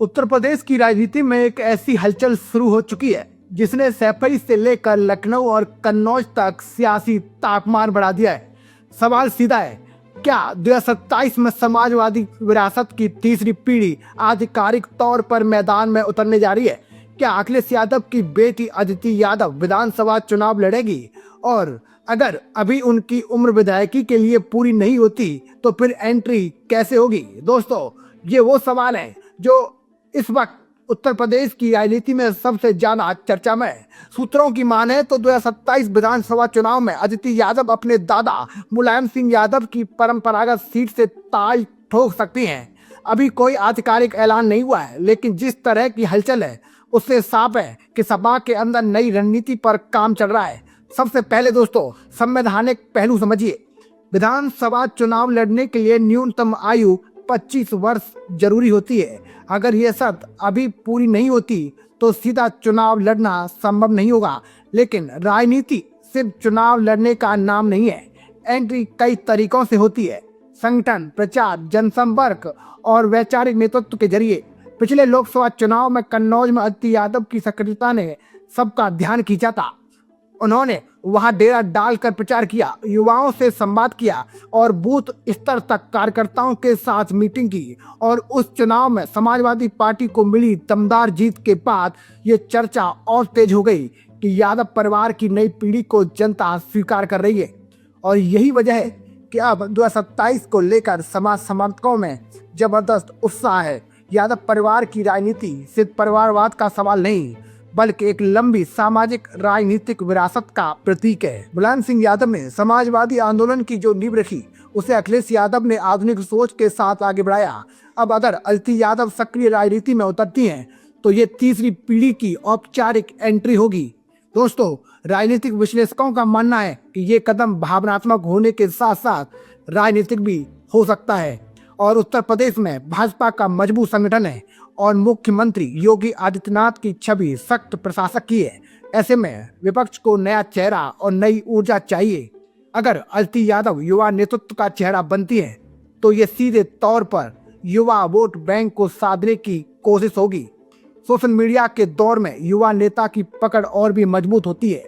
उत्तर प्रदेश की राजनीति में एक ऐसी हलचल शुरू हो चुकी है जिसने सैफई से लेकर लखनऊ और कन्नौज तक सियासी तापमान बढ़ा दिया है। सवाल सीधा है, क्या 2027 में समाजवादी विरासत की तीसरी पीढ़ी आधिकारिक तौर पर मैदान में उतरने जा रही है? क्या अखिलेश यादव की बेटी अदिति यादव विधानसभा चुनाव लड़ेगी? और अगर अभी उनकी उम्र विधायकी के लिए पूरी नहीं होती तो फिर एंट्री कैसे होगी? दोस्तों, ये वो सवाल है जो इस वक्त उत्तर प्रदेश की राजनीति में सबसे ज्यादा चर्चा में है। सूत्रों की माने तो 2027 विधानसभा चुनाव में अदिति यादव अपने दादा मुलायम सिंह यादव की परंपरागत सीट से ताल ठोक सकती हैं। अभी कोई आधिकारिक ऐलान नहीं हुआ है, लेकिन जिस तरह की हलचल है उससे साफ है कि सपा के अंदर नई रणनीति पर काम चल रहा है। सबसे पहले दोस्तों, संवैधानिक पहलू समझिए। विधानसभा चुनाव लड़ने के लिए न्यूनतम आयु 25 वर्ष जरूरी होती है। अगर यह शर्त अभी पूरी नहीं होती तो सीधा चुनाव लड़ना संभव नहीं होगा। लेकिन राजनीति सिर्फ चुनाव लड़ने का नाम नहीं है। एंट्री कई तरीकों से होती है: संगठन, प्रचार, जनसंपर्क और वैचारिक नेतृत्व के जरिए। पिछले लोकसभा चुनाव में कन्नौज में अदिति यादव की सक्रियता ने सबका ध्यान खींचा था। उन्होंने वहां डेरा डालकर प्रचार किया, युवाओं से संवाद किया और बूथ स्तर तक कार्यकर्ताओं के साथ मीटिंग की। और उस चुनाव में समाजवादी पार्टी को मिली दमदार जीत के बाद ये चर्चा और तेज हो गई कि यादव परिवार की नई पीढ़ी को जनता स्वीकार कर रही है। और यही वजह है कि अब 2027 को लेकर समाज समर्थकों में जबरदस्त उत्साह है। यादव परिवार की राजनीति सिर्फ परिवारवाद का सवाल नहीं, बल्कि एक लंबी सामाजिक राजनीतिक विरासत का प्रतीक है। मुलायम सिंह यादव ने समाजवादी आंदोलन की जो नींव रखी, उसे अखिलेश यादव ने आधुनिक सोच के साथ आगे बढ़ाया। अब अगर अदिति यादव सक्रिय राजनीति में उतरती हैं, तो ये तीसरी पीढ़ी की औपचारिक एंट्री होगी। दोस्तों, राजनीतिक विश्लेषकों का मानना है कि ये कदम भावनात्मक होने के साथ साथ राजनीतिक भी हो सकता है। और उत्तर प्रदेश में भाजपा का मजबूत संगठन है और मुख्यमंत्री योगी आदित्यनाथ की छवि सख्त प्रशासक की है। ऐसे में विपक्ष को नया चेहरा और नई ऊर्जा चाहिए। अगर अदिति यादव युवा नेतृत्व का चेहरा बनती है तो ये सीधे तौर पर युवा वोट बैंक को साधने की कोशिश होगी। सोशल मीडिया के दौर में युवा नेता की पकड़ और भी मजबूत होती है।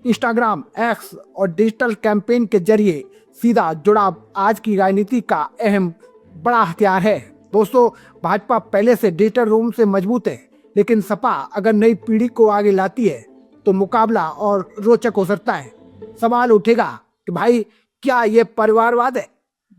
इंस्टाग्राम, एक्स और डिजिटल कैंपेन के जरिए सीधा जुड़ाव आज की राजनीति का अहम बड़ा हथियार है। दोस्तों, भाजपा पहले से डिजिटल रूम से मजबूत है, लेकिन सपा अगर नई पीढ़ी को आगे लाती है तो मुकाबला और रोचक हो सकता है। सवाल उठेगा कि भाई, क्या ये परिवारवाद है?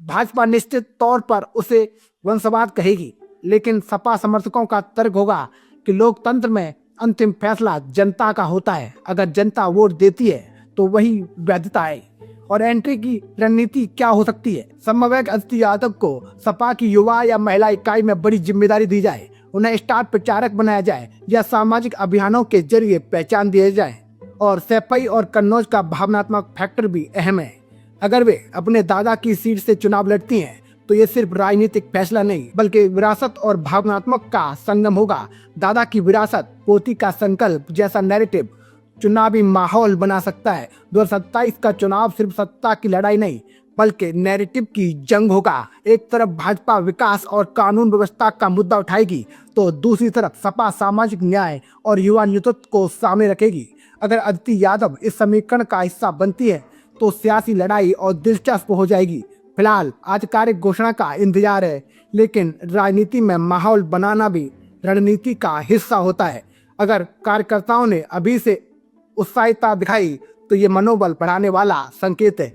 भाजपा निश्चित तौर पर उसे वंशवाद कहेगी, लेकिन सपा समर्थकों का तर्क होगा कि लोकतंत्र में अंतिम फैसला जनता का होता है। अगर जनता वोट देती है तो वही वैधता है। और एंट्री की रणनीति क्या हो सकती है? संभव अदिति यादव को सपा की युवा या महिला इकाई में बड़ी जिम्मेदारी दी जाए, उन्हें स्टार प्रचारक बनाया जाए या सामाजिक अभियानों के जरिए पहचान दिए जाए। और सैफई और कन्नौज का भावनात्मक फैक्टर भी अहम है। अगर वे अपने दादा की सीट से चुनाव लड़ती हैं तो ये सिर्फ राजनीतिक फैसला नहीं, बल्कि विरासत और भावनात्मक का संगम होगा। दादा की विरासत, पोती का संकल्प जैसा नैरेटिव चुनावी माहौल बना सकता है। 2027 का चुनाव सिर्फ सत्ता की लड़ाई नहीं, बल्कि नैरेटिव की जंग होगा। एक तरफ भाजपा विकास और कानून व्यवस्था का मुद्दा उठाएगी, तो दूसरी तरफ सपा सामाजिक न्याय और युवा नेतृत्व को सामने रखेगी। अगर अदिति यादव इस समीकरण का हिस्सा बनती है तो सियासी लड़ाई और दिलचस्प हो जाएगी। फिलहाल आधिकारिक घोषणा का इंतजार है, लेकिन राजनीति में माहौल बनाना भी रणनीति का हिस्सा होता है। अगर कार्यकर्ताओं ने अभी से उत्साहिता दिखाई तो ये मनोबल बढ़ाने वाला संकेत है।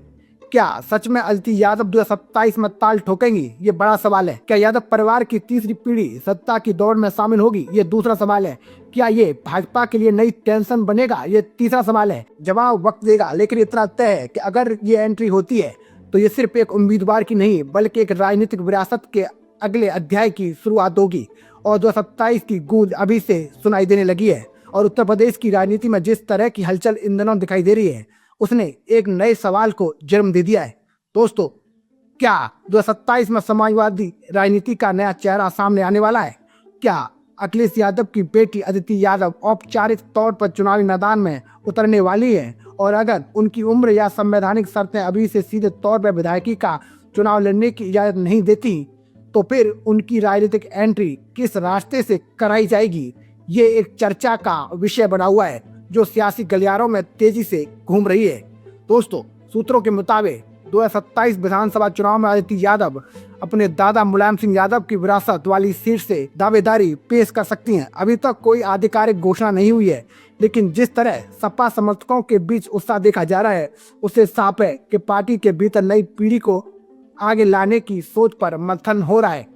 क्या सच में अदिति यादव 2027 में ताल ठोकेंगी? ये बड़ा सवाल है। क्या यादव परिवार की तीसरी पीढ़ी सत्ता की दौड़ में शामिल होगी? ये दूसरा सवाल है। क्या ये भाजपा के लिए नई टेंशन बनेगा? ये तीसरा सवाल है। जवाब वक्त देगा, लेकिन इतना तय है कि अगर ये एंट्री होती है तो ये सिर्फ एक उम्मीदवार की नहीं, बल्कि एक राजनीतिक विरासत के अगले अध्याय की शुरुआत होगी। और 2027 की गूंज अभी से सुनाई देने लगी है। और उत्तर प्रदेश की राजनीति में जिस तरह की हलचल इन दिनों दिखाई दे रही है, उसने एक नए सवाल को जन्म दे दिया है। दोस्तों, क्या 2027 में समाजवादी राजनीति का नया चेहरा सामने आने वाला है? क्या अखिलेश यादव की बेटी अदिति यादव औपचारिक तौर पर चुनावी मैदान में उतरने वाली है? और अगर उनकी उम्र या संवैधानिक शर्तें अभी से सीधे तौर पर विधायकी का चुनाव लड़ने की इजाजत नहीं देती तो फिर उनकी राजनीतिक एंट्री किस रास्ते से कराई जाएगी, ये एक चर्चा का विषय बना हुआ है जो सियासी गलियारों में तेजी से घूम रही है। दोस्तों, सूत्रों के मुताबिक 2027 विधानसभा चुनाव में आदित्य यादव अपने दादा मुलायम सिंह यादव की विरासत वाली सीट से दावेदारी पेश कर सकती हैं। अभी तक कोई आधिकारिक घोषणा नहीं हुई है, लेकिन जिस तरह सपा समर्थकों के बीच उत्साह देखा जा रहा है, उससे साफ है कि पार्टी के भीतर नई पीढ़ी को आगे लाने की सोच पर मंथन हो रहा है।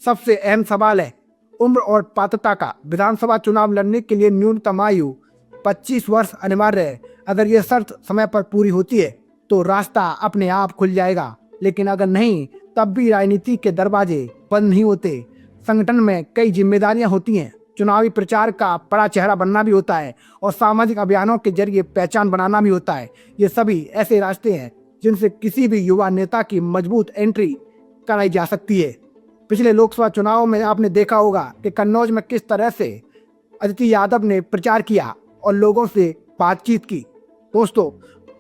सबसे अहम सवाल है उम्र और पात्रता का। विधानसभा चुनाव लड़ने के लिए न्यूनतम आयु 25 वर्ष अनिवार्य है। अगर यह शर्त समय पर पूरी होती है तो रास्ता अपने आप खुल जाएगा, लेकिन अगर नहीं तब भी राजनीति के दरवाजे बंद नहीं होते। संगठन में कई जिम्मेदारियां होती हैं, चुनावी प्रचार का बड़ा चेहरा बनना भी होता है और सामाजिक अभियानों के जरिए पहचान बनाना भी होता है। ये सभी ऐसे रास्ते हैं जिनसे किसी भी युवा नेता की मजबूत एंट्री कराई जा सकती है। पिछले लोकसभा चुनाव में आपने देखा होगा कि कन्नौज में किस तरह से आदित्य यादव ने प्रचार किया और लोगों से बातचीत की। दोस्तों,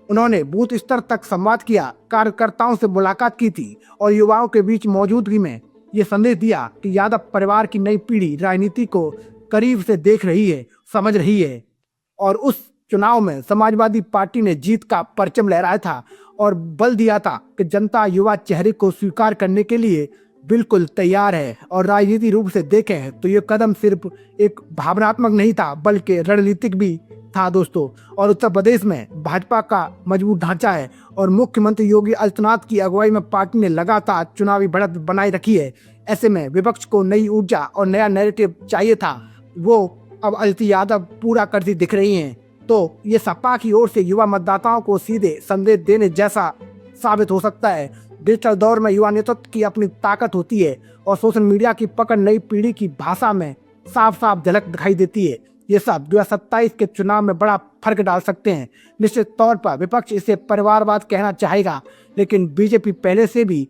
उन्होंने बूथ स्तर तक संवाद किया, कार्यकर्ताओं से मुलाकात की थी और युवाओं के बीच मौजूदगी में ये संदेश दिया कि यादव परिवार की नई पीढ़ी राजनीति को करीब से देख रही है, समझ रही है। और उस चुनाव में समाजवादी पार्टी ने जीत का परचम लहराया था और बल दिया था कि जनता युवा चेहरे को स्वीकार करने के लिए बिल्कुल तैयार है। और राजनीतिक रूप से देखें तो ये कदम सिर्फ एक भावनात्मक नहीं था बल्कि रणनीतिक भी था दोस्तों। और उत्तर प्रदेश में भाजपा का मजबूत ढांचा है और मुख्यमंत्री योगी आदित्यनाथ की अगुवाई में पार्टी ने लगातार चुनावी बढ़त बनाए रखी है। ऐसे में विपक्ष को नई ऊर्जा और नया नैरेटिव चाहिए था, वो अब आदित्य यादव पूरा करती दिख रही हैं। तो ये सपा की ओर से युवा मतदाताओं को सीधे संदेश देने जैसा साबित हो सकता है। डिजिटल दौर में युवा नेतृत्व की अपनी ताकत होती है और सोशल मीडिया की पकड़ नई पीढ़ी की भाषा में साफ साफ झलक दिखाई देती है। ये सब 2027 के चुनाव में बड़ा फर्क डाल सकते हैं। निश्चित तौर पर विपक्ष इसे परिवारवाद कहना चाहेगा, लेकिन बीजेपी पहले से भी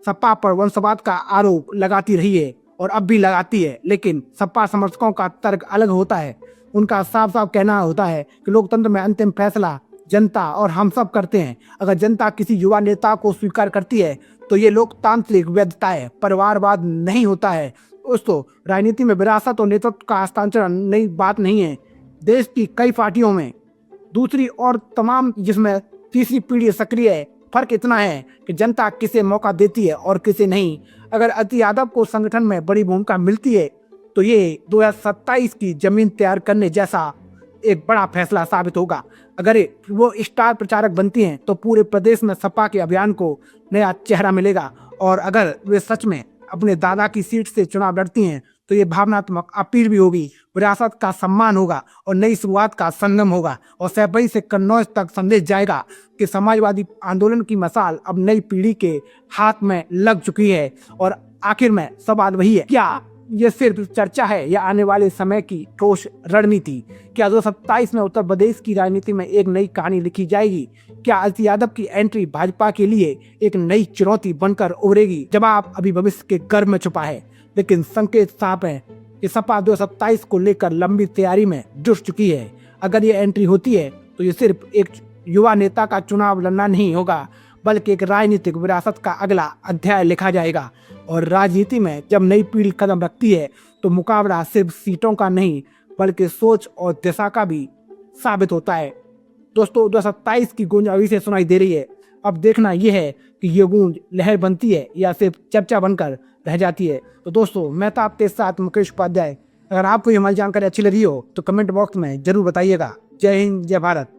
सपा पर वंशवाद का आरोप लगाती रही है और अब भी लगाती है। लेकिन सपा समर्थकों का तर्क अलग होता है। उनका साफ साफ कहना होता है कि लोकतंत्र में अंतिम फैसला जनता और हम सब करते हैं। अगर जनता किसी युवा नेता को स्वीकार करती है तो ये लोकतांत्रिक वैधता है, परिवारवाद नहीं होता है। दोस्तों, राजनीति में विरासत और नेतृत्व का हस्तांतरण नई बात नहीं है। देश की कई पार्टियों में दूसरी और तमाम जिसमें तीसरी पीढ़ी सक्रिय है। फर्क इतना है कि जनता किसे मौका देती है और किसे नहीं। अगर आदित्य यादव को संगठन में बड़ी भूमिका मिलती है तो ये 2027 की जमीन तैयार करने जैसा एक बड़ा फैसला साबित होगा। अगर वो स्टार प्रचारक बनती हैं तो पूरे प्रदेश में सपा के अभियान को नया चेहरा मिलेगा। और अगर वे सच में अपने दादा की सीट से चुनाव लड़ती हैं तो ये भावनात्मक अपील भी होगी, विरासत का सम्मान होगा और नई शुरुआत का संगम होगा। और सैफई से कन्नौज तक संदेश जाएगा कि समाजवादी आंदोलन की मसाल अब नई पीढ़ी के हाथ में लग चुकी है। और आखिर में सवाल वही है, क्या ये सिर्फ चर्चा है या आने वाले समय की ठोस रणनीति? क्या 2027 में उत्तर प्रदेश की राजनीति में एक नई कहानी लिखी जाएगी? क्या आदित्य यादव की एंट्री भाजपा के लिए एक नई चुनौती बनकर उभरेगी? जवाब अभी भविष्य के गर्भ में छुपा है, लेकिन संकेत साफ है कि सपा 2027 को लेकर लंबी तैयारी में जुट चुकी है। अगर ये एंट्री होती है तो ये सिर्फ एक युवा नेता का चुनाव लड़ना नहीं होगा, बल्कि एक राजनीतिक विरासत का अगला अध्याय लिखा जाएगा। और राजनीति में जब नई पीढ़ी कदम रखती है तो मुकाबला सिर्फ सीटों का नहीं बल्कि सोच और दिशा का भी साबित होता है। दोस्तों, 2027 की गूंज अभी से सुनाई दे रही है। अब देखना यह है कि ये गूंज लहर बनती है या सिर्फ चर्चा बनकर रह जाती है। तो दोस्तों, मैं था आपके साथ मुकेश उपाध्याय। अगर आपको ये हमारी जानकारी अच्छी लगी हो तो कमेंट बॉक्स में जरूर बताइएगा। जय हिंद, जय भारत।